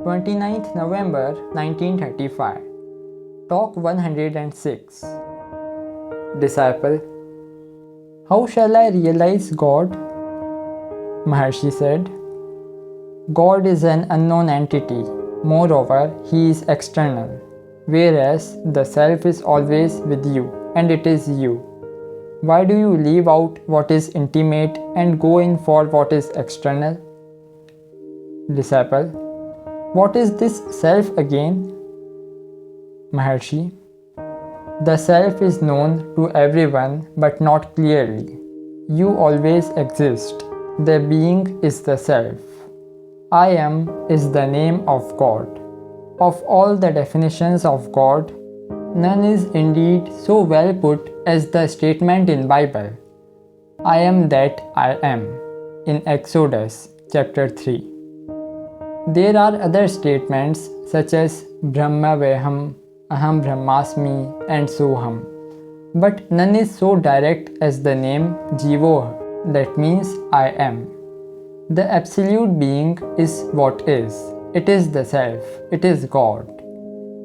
29th November 1935. Talk 106. Disciple: how shall I realize God? Maharshi said, God is an unknown entity. Moreover, he is external, whereas the self is always with you, and it is you. Why do you leave out what is intimate and go in for what is external? Disciple: what is this self again? Maharshi: the self is known to everyone but not clearly. You always exist. The being is the self. I am is the name of God. Of all the definitions of God, none is indeed so well put as the statement in Bible, I am that I am, in Exodus chapter 3. There are other statements such as Brahma Veham, Aham Brahmasmi and Soham, but none is so direct as the name Jivoh, that means I am. The absolute being is what is. It is the self. It is God.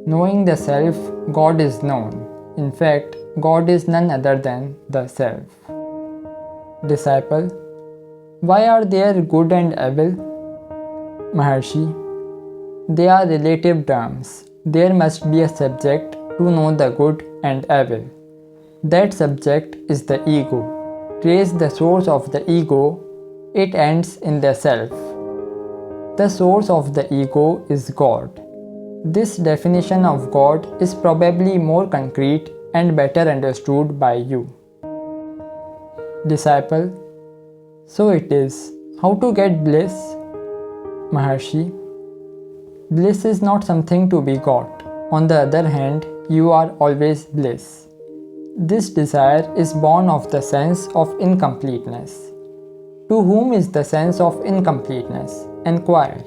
Knowing the self, God is known. In fact, God is none other than the self. Disciple: why are there good and evil? Maharshi: they are relative terms. There must be a subject to know the good and evil. That subject is the ego. Trace the source of the ego. It ends in the self. The source of the ego is God. This definition of God is probably more concrete and better understood by you. Disciple: so it is. How to get bliss? Maharshi: bliss is not something to be got. On the other hand, you are always bliss. This desire is born of the sense of incompleteness. To whom is the sense of incompleteness? Enquire.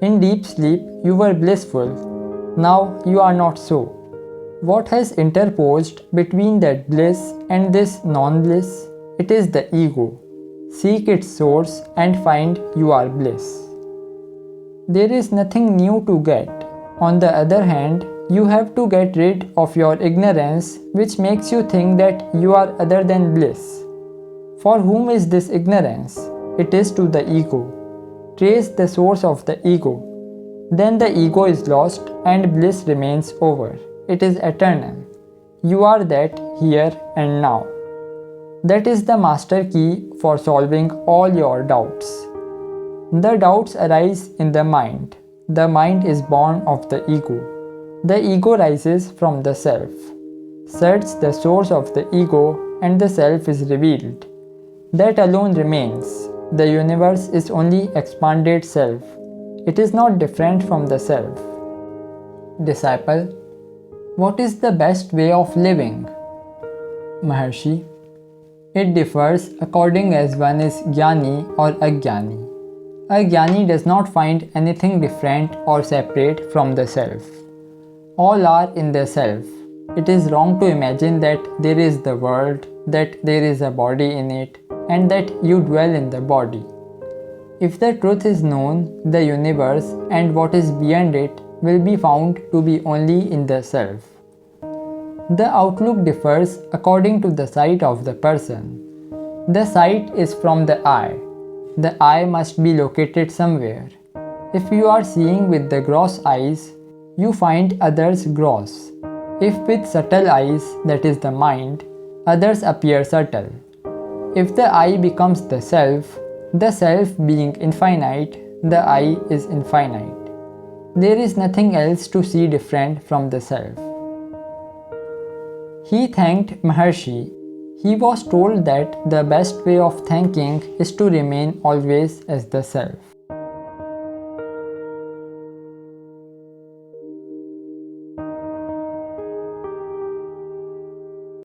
In deep sleep you were blissful. Now you are not so. What has interposed between that bliss and this non-bliss? It is the ego. Seek its source and find you are bliss. There is nothing new to get. On the other hand, you have to get rid of your ignorance, which makes you think that you are other than bliss. For whom is this ignorance? It is to the ego. Trace the source of the ego. Then the ego is lost and bliss remains over. It is eternal. You are that here and now. That is the master key for solving all your doubts. The doubts arise in the mind. The mind is born of the ego. The ego rises from the self. Search the source of the ego and the self is revealed. That alone remains. The universe is only expanded self. It is not different from the self. Disciple: what is the best way of living? Maharshi: it differs according as one is jnani or ajnani. A jnani does not find anything different or separate from the self. All are in the self. It is wrong to imagine that there is the world, that there is a body in it, and that you dwell in the body. If the truth is known, the universe and what is beyond it will be found to be only in the self. The outlook differs according to the sight of the person. The sight is from the eye. The eye must be located somewhere. If you are seeing with the gross eyes, you find others gross. If with subtle eyes, that is the mind, others appear subtle. If the I becomes the self being infinite, the I is infinite. There is nothing else to see different from the self. He thanked Maharshi. He was told that the best way of thanking is to remain always as the self.